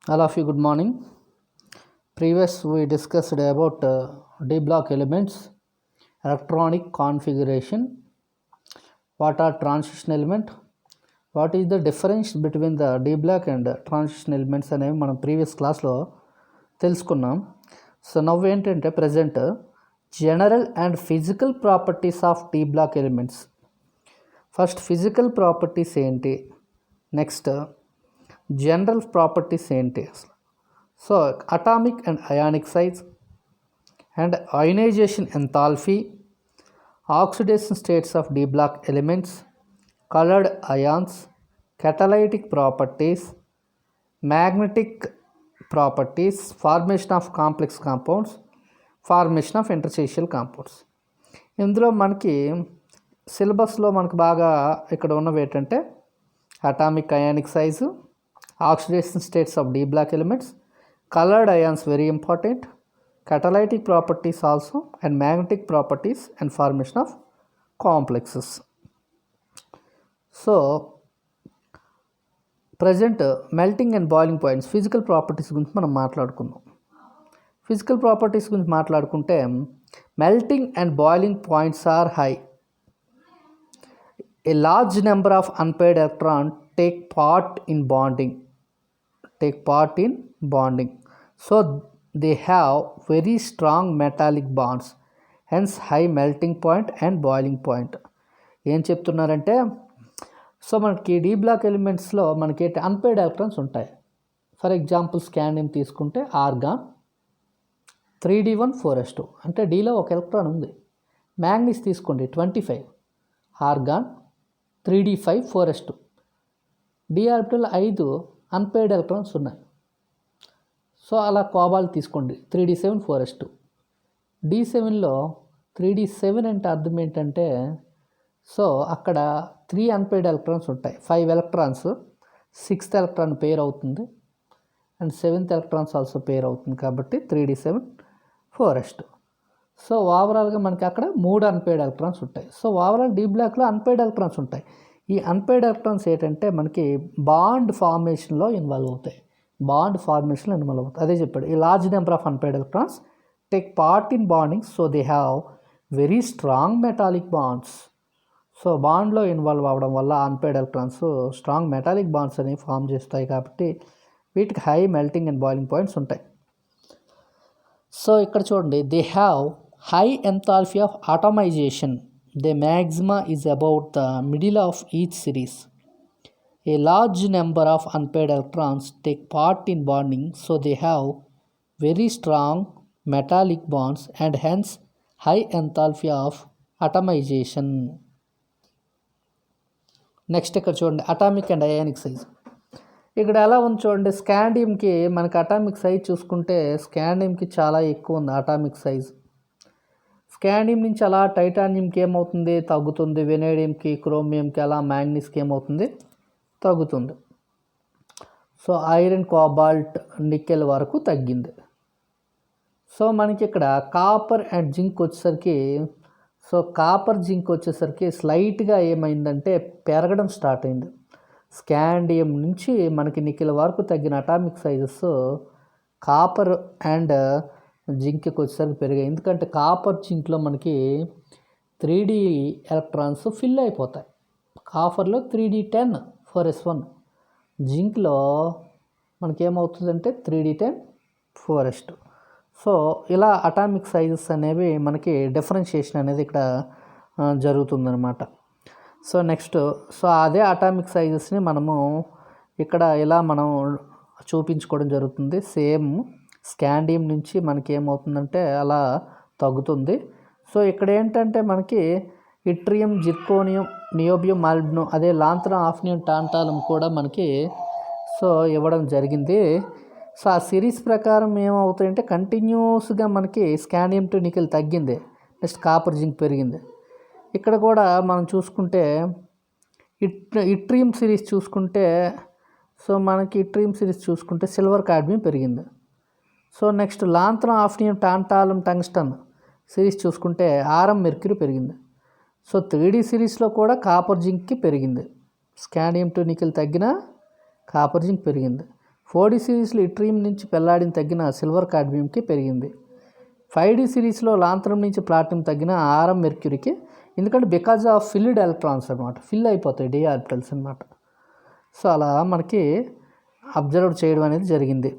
All of you, good morning. Previous we discussed about D block elements, electronic configuration, what are transition element, what is the difference between the D block and transition elements అనేవి మనం previous క్లాస్లో తెలుసుకున్నాం. So now ఏంటంటే present general and physical properties of D block elements. First physical properties ఏంటి, next general properties ఏంటి అసలు. So atomic and ionic size and ionisation enthalpy, oxidation states of D block elements, colored ions, catalytic properties, magnetic properties, formation of complex compounds, formation of interstitial compounds. ఇందులో మనకి సిలబస్లో మనకు బాగా ఇక్కడ ఉన్నవి ఏంటంటే atomic ionic size, oxidation states of D block elements, colored ions very important, catalytic properties also, and magnetic properties and formation of complexes. So present melting and boiling points, physical properties గురించి మనం మాట్లాడుకుందాం. Physical properties గురించి మాట్లాడుకుంటే melting and boiling points are high. A large number of unpaired electron take part in bonding. So they have very strong metallic bonds, hence high melting point and boiling point. ఏం చెప్తున్నారంటే, so మనకి D block ఎలిమెంట్స్లో మనకి unpaired electrons ఉంటాయి. For example scandium తీసుకుంటే argon 3d1 4s2 అంటే Dలో ఒక electron ఉంది. మ్యాంగనీస్ తీసుకోండి 25, organ 3d5 4s2, D orbital 5 unpaired electrons ఉన్నాయి. సో అలా కోబాల్ట్ తీసుకోండి 3d7 4s2, D7లో 3d7 అంటే అర్థం ఏంటంటే, సో అక్కడ 3 అన్పెయిర్డ్ ఎలక్ట్రాన్స్ ఉంటాయి. 5 ఎలక్ట్రాన్స్, 6th ఎలక్ట్రాన్ పేర్ అవుతుంది అండ్ 7th ఎలక్ట్రాన్స్ ఆల్సో పేర్ అవుతుంది, కాబట్టి 3d7 4s2. సో ఓవరాల్గా మనకి అక్కడ 3 అన్పెయిర్డ్ ఎలక్ట్రాన్స్ ఉంటాయి. సో ఓవరాల్ D blockలో అన్పెయిర్డ్ ఎలక్ట్రాన్స్ ఉంటాయి. ఈ అన్పెయిర్డ్ ఎలక్ట్రాన్స్ ఏంటంటే మనకి బాండ్ ఫార్మేషన్లో ఇన్వాల్వ్ అవుతాయి. అదే చెప్పాడు, ఈ large number of unpaired electrons take part in bonding, so they have very strong metallic bonds. So బాండ్లో ఇన్వాల్వ్ అవ్వడం వల్ల unpaired electrons strong metallic bonds అనేవి ఫామ్ చేస్తాయి, కాబట్టి వీటికి high melting and boiling points ఉంటాయి. సో ఇక్కడ చూడండి, they have high enthalpy of atomisation. The maxima is about the middle of each series. A large number of unpaired electrons take part in bonding, so they have very strong metallic bonds and hence high enthalpy of atomisation. Next ఇక్కడ చూడండి, atomic and ionic size. ఇక్కడ ఎలా ఉంది చూడండి, స్కాండియంకి మనకి atomic size చూసుకుంటే స్కాండియంకి చాలా ఎక్కువ ఉంది అటామిక్ సైజ్. స్కాండియం నుంచి అలా టైటానియంకి ఏమవుతుంది, తగ్గుతుంది. వెనేడియంకి, క్రోమియంకి, అలా మ్యాంగనీస్కి ఏమవుతుంది, తగ్గుతుంది. సో ఐరన్, కోబాల్ట్, నికెల్ వరకు తగ్గింది. సో మనకి ఇక్కడ కాపర్ అండ్ జింక్ వచ్చేసరికి, సో కాపర్ జింక్ వచ్చేసరికి స్లైట్గా ఏమైందంటే పెరగడం స్టార్ట్ అయింది. స్కాండియం నుంచి మనకి నికెల్ వరకు తగ్గిన అటామిక్ సైజెస్ కాపర్ అండ్ జింక్కి వచ్చేసరికి పెరిగాయి. ఎందుకంటే కాపర్ జింక్లో మనకి 3d ఎలక్ట్రాన్స్ ఫిల్ అయిపోతాయి. కాపర్లో 3d10 4s1, జింక్లో మనకేమవుతుందంటే 3d10 4s2. So ఇలా అటామిక్ సైజెస్ అనేవి మనకి డిఫరెన్షియేషన్ అనేది ఇక్కడ జరుగుతుందన్నమాట. సో నెక్స్ట్, సో అదే అటామిక్ సైజెస్ని మనము ఇక్కడ ఇలా మనం చూపించుకోవడం జరుగుతుంది. సేమ్ స్కాండియం నుంచి మనకి ఏమవుతుందంటే అలా తగ్గుతుంది. సో ఇక్కడ ఏంటంటే మనకి ఇట్రియం, జిర్కోనియం, నియోబియం, మాలిబ్డినం, అదే లాంతరం, ఆఫ్నియం, టాంటాలం కూడా మనకి సో ఇవ్వడం జరిగింది. సో ఆ సిరీస్ ప్రకారం ఏమవుతాయంటే కంటిన్యూస్గా మనకి స్కాండియం టు నికెల్ తగ్గింది, నెక్స్ట్ కాపర్ జింక్ పెరిగింది. ఇక్కడ కూడా మనం చూసుకుంటే ఇట్రియం సిరీస్ చూసుకుంటే, సో మనకి ఇట్రియం సిరీస్ చూసుకుంటే సిల్వర్ కాడ్మియం పెరిగింది. So next lanthanum, hafnium, tantalum, tungsten series చూసుకుంటే ఆరం, మెర్క్యూరీ పెరిగింది. సో 3D సిరీస్లో కూడా కాపర్ జింక్కి పెరిగింది. స్కాండియం టు నికెల్ తగ్గిన కాపర్ జింక్ పెరిగింది. 4D సిరీస్లో ఇట్రియం నుంచి పెల్లాడియం తగ్గిన సిల్వర్ కాడ్మియంకి పెరిగింది. 5D సిరీస్లో లాంతరం నుంచి ప్లాటినం తగ్గిన ఆరం మెర్క్యూరీకి, ఎందుకంటే బికాజ్ ఆఫ్ ఫిల్డ్ ఎలక్ట్రాన్స్ అనమాట, ఫిల్ అయిపోతాయి డి ఆర్బిటల్స్ అనమాట. సో అలా మనకి అబ్జర్వ్ చేయడం అనేది జరిగింది.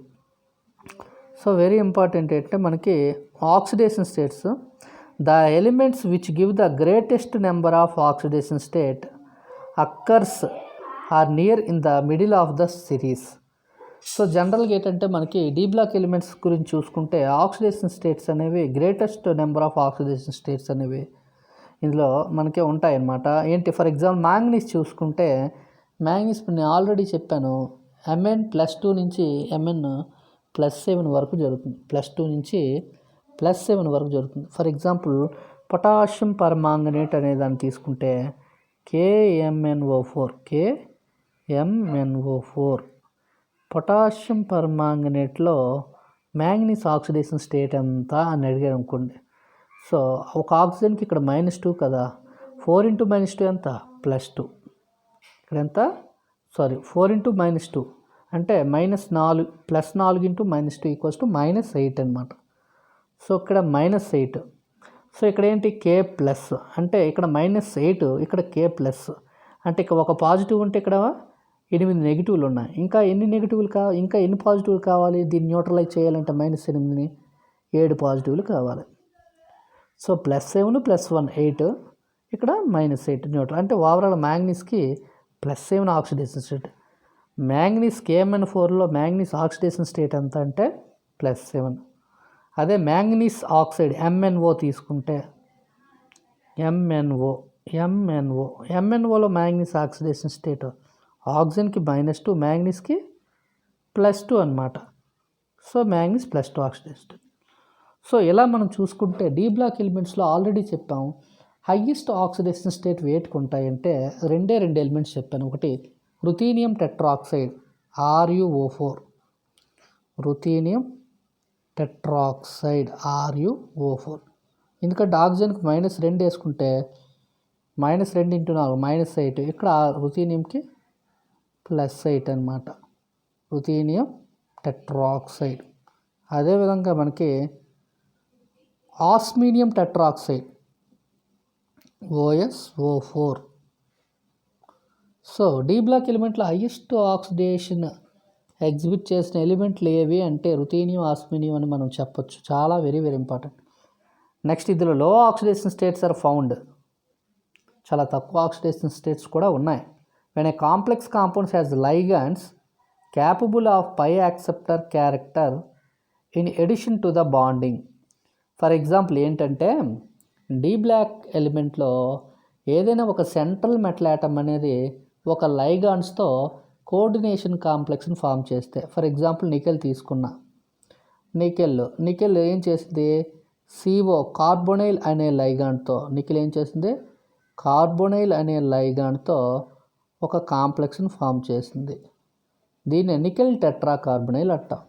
సో వెరీ ఇంపార్టెంట్ ఏంటంటే మనకి oxidation states, the elements which give the greatest number of oxidation state occurs are near in the middle of the series. So జనరల్గా ఏంటంటే మనకి డి బ్లాక్ ఎలిమెంట్స్ గురించి చూసుకుంటే ఆక్సిడేషన్ స్టేట్స్ అనేవి greatest number of oxidation states అనేవి ఇందులో మనకే ఉంటాయన్నమాట. ఏంటి ఫర్ ఎగ్జాంపుల్ మ్యాంగనీస్ చూసుకుంటే, మ్యాంగనీస్ నేను ఆల్రెడీ చెప్పాను, Mn+2 నుంచి Mn+7 వరకు జరుగుతుంది. +2 నుంచి +7 వరకు జరుగుతుంది. ఫర్ ఎగ్జాంపుల్ పొటాషియం పర్మాంగనేట్ అనే దాన్ని తీసుకుంటే KMnO4 పొటాషియం పర్మాంగనేట్లో మ్యాంగనీస్ ఆక్సిడేషన్ స్టేట్ ఎంత అని అడిగారు అనుకోండి. సో ఒక ఆక్సిజన్కి ఇక్కడ -2 కదా, 4 × -2 ఎంత +2, ఇక్కడ ఎంత 4 × -2 అంటే -4 +4 × -2 = -8 అనమాట. సో ఇక్కడ -8. సో ఇక్కడ ఏంటి K ప్లస్ అంటే ఇక్కడ -8, ఇక్కడ K ప్లస్ అంటే ఇక్కడ ఒక పాజిటివ్ ఉంటే ఇక్కడ 8 నెగిటివ్లు ఉన్నాయి. ఇంకా ఎన్ని పాజిటివ్లు కావాలి దీన్ని న్యూట్రలైజ్ చేయాలంటే -8ని 7 పాజిటివ్లు కావాలి. సో +7 +1 8, ఇక్కడ -8 న్యూట్రల్. అంటే ఓవరాల్ మ్యాంగనీస్కి +7 ఆక్సిడేషన్ స్టేట్. మ్యాంగనీస్ KMnO4లో మ్యాంగనీస్ ఆక్సిడేషన్ స్టేట్ ఎంత అంటే +7. అదే మ్యాంగనీస్ ఆక్సైడ్ MnO తీసుకుంటే MnOలో మ్యాంగనీస్ ఆక్సిడేషన్ స్టేట్ ఆక్సిజన్కి -2, మ్యాంగనీస్కి +2 అనమాట. So manganese +2 oxidation state. So ఇలా మనం చూసుకుంటే డి బ్లాక్ ఎలిమెంట్స్లో ఆల్రెడీ చెప్పాం, హయ్యెస్ట్ ఆక్సిడేషన్ స్టేట్ వేటికి ఉంటాయంటే రెండు ఎలిమెంట్స్ చెప్పాను. ఒకటి రుథీనియం టెట్రాక్సైడ్ RuO4, రుథీనియం టెట్రాక్సైడ్ RuO4. ఎందుకంటే ఆక్సిజన్కి -2 వేసుకుంటే -2 × 4 -8, ఇక్కడ రుథీనియంకి +8 అనమాట, రుథీనియం టెట్రాక్సైడ్. అదేవిధంగా మనకి osmium tetroxide OSO4. So D block ఎలిమెంట్లో హయ్యెస్ట్ ఆక్సిడేషన్ ఎగ్జిబిట్ చేసిన ఎలిమెంట్లు ఏవి అంటే రుథీనియం, ఆస్మినియం అని మనం చెప్పొచ్చు. చాలా వెరీ ఇంపార్టెంట్. నెక్స్ట్ ఇందులో లో ఆక్సిడేషన్ స్టేట్స్ ఆర్ ఫౌండ్, చాలా తక్కువ ఆక్సిడేషన్ స్టేట్స్ కూడా ఉన్నాయి. When a complex compounds has ligands capable of pi acceptor character in addition to the bonding. For example ఏంటంటే డి బ్లాక్ ఎలిమెంట్లో ఏదైనా ఒక సెంట్రల్ మెటల్ ఆటమ్ అనేది ఒక లైగాండ్స్తో కోఆర్డినేషన్ కాంప్లెక్స్ని ఫామ్ చేస్తే, ఫర్ ఎగ్జాంపుల్ నికెల్ తీసుకున్నా, నికెల్ ఏం చేసింది CO కార్బొనైల్ అనే లైగాండ్తో, నికెల్ ఏం చేసింది కార్బొనైల్ అనే లైగాండ్తో ఒక కాంప్లెక్స్ని ఫామ్ చేసింది. దీన్ని నికెల్ టెట్రా కార్బొనైల్ అంటాం.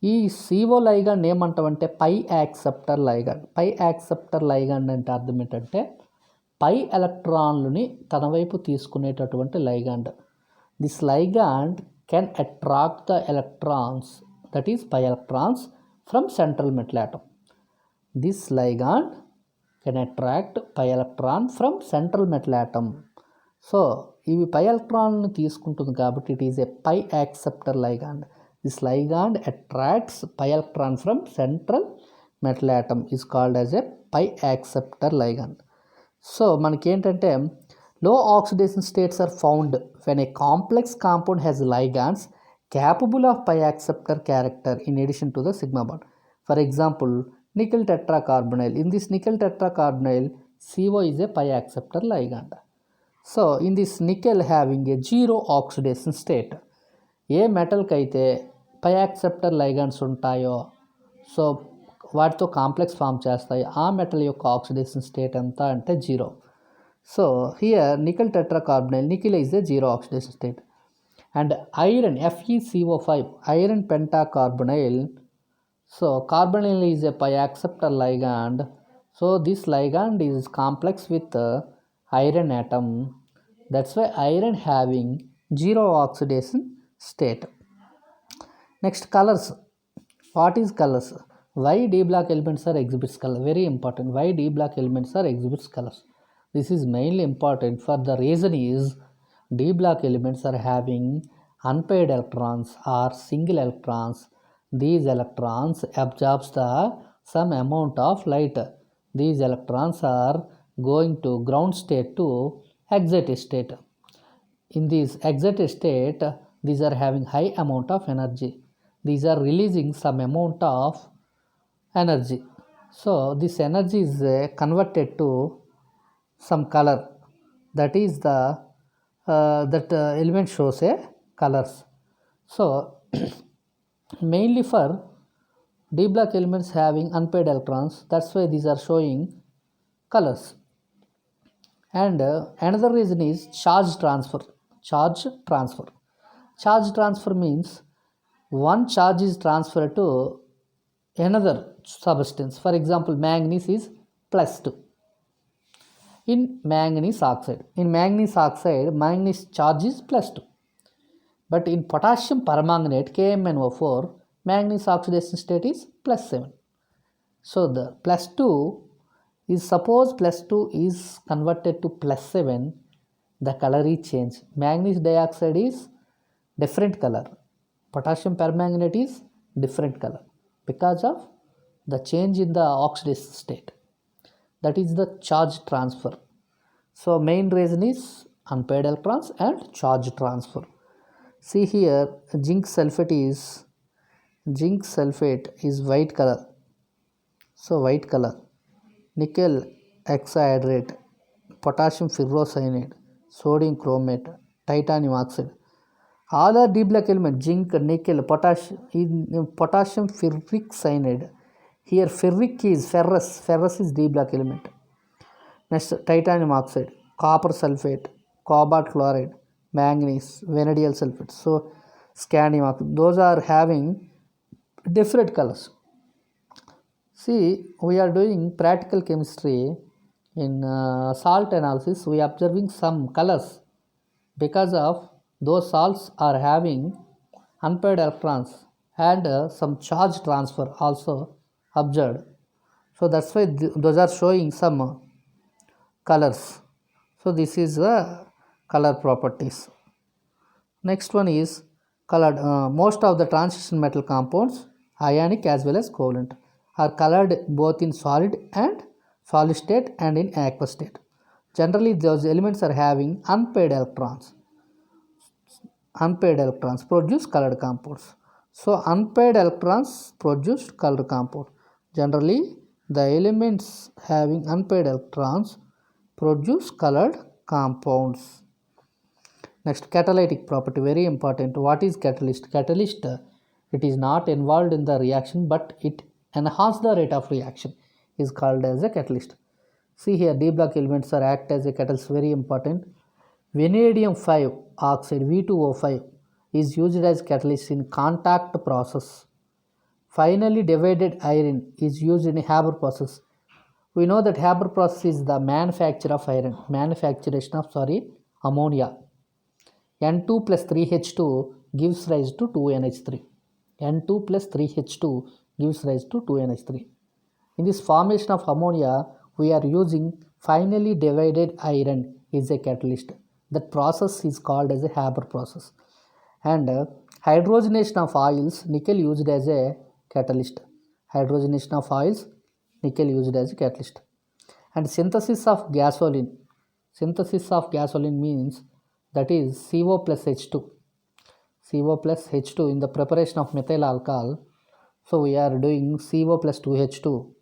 ఈ CO లైగాండ్ ఏమంటామంటే pi acceptor ligand. Pi acceptor ligand అంటే అర్థం ఏంటంటే పై ఎలక్ట్రాన్లని తన వైపు తీసుకునేటటువంటి ligand. This ligand can attract the electrons, that is pi electrons from central metal atom. This ligand can attract pi electron from central metal atom. So ఇవి pi ఎలక్ట్రాన్లను తీసుకుంటుంది కాబట్టి it is a pi acceptor ligand. This ligand attracts pi electron from central metal atom is called as a pi acceptor ligand. So మనకేంటంటే low oxidation states are found when a complex compound has ligands capable of pi acceptor character in addition to the sigma bond. For example, nickel tetracarbonyl. In this nickel tetracarbonyl, CO is a pi acceptor ligand. So in this nickel having a zero oxidation state, ఏ మెటల్కి అయితే pi acceptor ligands ఉంటాయో so వాటితో complex form చేస్తాయి, ఆ metal యొక్క oxidation state ఎంత అంటే 0. So here nickel tetracarbonyl, nickel is a 0 oxidation state. And iron FeCO5, iron pentacarbonyl, so carbonyl is a pi acceptor ligand. So this ligand is complex with iron atom. That's why iron having 0 oxidation state. Next, colors. What is colors? Why D block elements are exhibits color? Very important. Why D block elements are exhibits colors? This is mainly important for the reason is D block elements are having unpaired electrons or single electrons. These electrons absorbs the some amount of light. These electrons are going to ground state to excited state. In this excited state, these are having high amount of energy. These are releasing some amount of energy. So this energy is converted to some color. That is the that element shows a colors. So mainly for D block elements having unpaired electrons, that's why these are showing colors. And another reason is charge transfer. Charge transfer. Charge transfer means one charge is transferred to another substance. For example, manganese is +2 in manganese oxide. In manganese oxide, manganese charge is +2. But in potassium permanganate, KMnO4, manganese oxidation state is +7. So the +2 is, suppose +2 is converted to +7, the color is changed. Manganese dioxide is different color. Potassium permanganate is different color because of the change in the oxidation state. That is the charge transfer. So main reason is unpaired electrons and charge transfer. See here, zinc sulfate is white color. So white color. Nickel hexahydrate, potassium ferrocyanide, sodium chromate, titanium oxide. All are D block element, zinc, nickel, potassium ferric cyanide. Here ferric is ferrous. Ferrous is D block element. Next, titanium oxide, copper sulfate, cobalt chloride, manganese, vanadium sulfate. So scandium oxide. Those are having different colors. See, we are doing practical chemistry in salt analysis. We are observing some colors because of those salts are having unpaired electrons and some charge transfer also observed. So that's why those are showing some colors. So this is the color properties. Next one is colored. Most of the transition metal compounds, ionic as well as covalent, are colored both in solid state and in aqueous state. Generally, those elements are having unpaired electrons. Unpaired electrons produce colored compounds. So unpaired electrons produce colored compound. Generally, the elements having unpaired electrons produce colored compounds. Next, catalytic property, very important. What is catalyst? Catalyst, it is not involved in the reaction, but it enhances the rate of reaction, is called as a catalyst. See here, D block elements are act as a catalyst, very important. Vanadium 5 oxide, V2O5, is used as catalyst in contact process. Finally divided iron is used in Haber process. We know that Haber process is the manufacture of iron, ammonia. N2 plus 3H2 gives rise to 2NH3. N2 plus 3H2 gives rise to 2NH3. In this formation of ammonia, we are using finally divided iron is a catalyst. That process is called as a Haber process. And hydrogenation of oils, nickel used as a catalyst. Hydrogenation of oils, nickel used as a catalyst. And synthesis of gasoline. Synthesis of gasoline means that is CO plus H2. CO plus H2 in the preparation of methyl alcohol. So we are doing CO plus 2H2.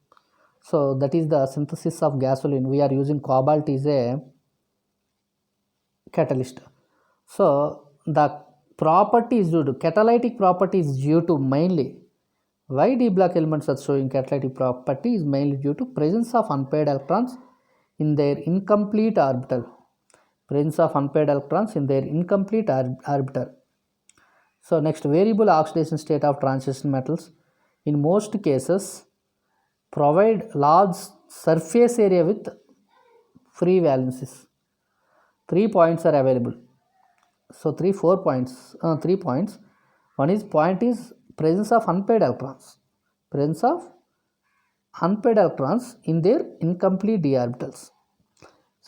So that is the synthesis of gasoline. We are using cobalt is a catalyst. So the property is due to catalytic property is due to mainly why D block elements are showing catalytic property is mainly due to presence of unpaired electrons in their incomplete orbital. Presence of unpaired electrons in their incomplete orbital. So next, variable oxidation state of transition metals in most cases provide large surface area with free valencies. 3 points are available. So 3 points. One is point is presence of unpaired electrons in their incomplete d orbitals.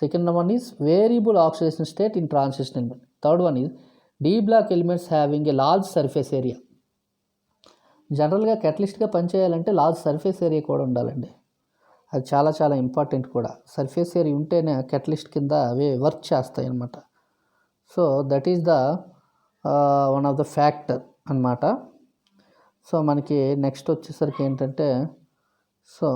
Second one is variable oxidation state in transition element. Third one is d block elements having a large surface area. జనరల్గా కెటలిస్ట్గా పనిచేయాలంటే large surface area కూడా ఉండాలండి. అది చాలా చాలా important కూడా. Surface area ఉంటేనే catalyst కింద అవి వర్క్ చేస్తాయి అన్నమాట. So that is the one of the factor అన్నమాట. సో మనకి నెక్స్ట్ వచ్చేసరికి ఏంటంటే సో